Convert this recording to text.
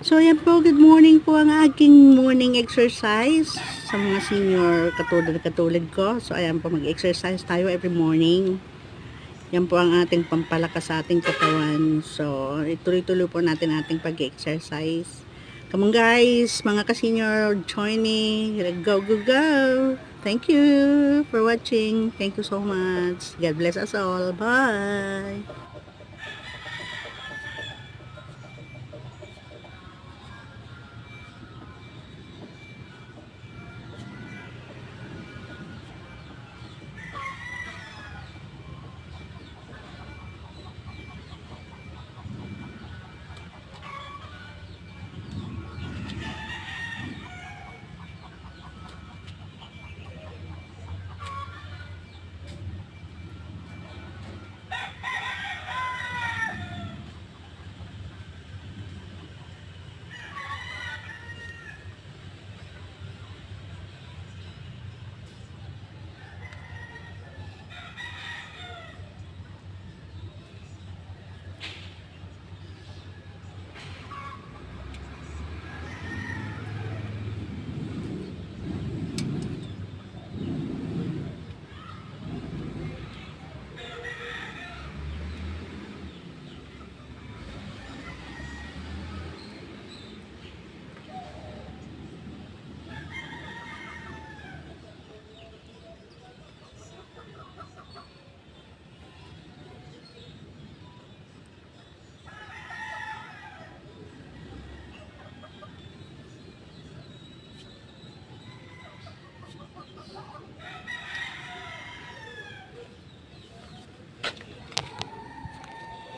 So, yan po, good morning po ang aking morning exercise sa mga senior katulad ko. So, ayan po, mag-exercise tayo every morning. Yan po ang ating pampalakas sa ating katawan. So, ituloy-tuloy po natin ating pag-exercise. Come on guys, mga ka-senior, join me. Go, go, go! Thank you for watching. Thank you so much. God bless us all. Bye!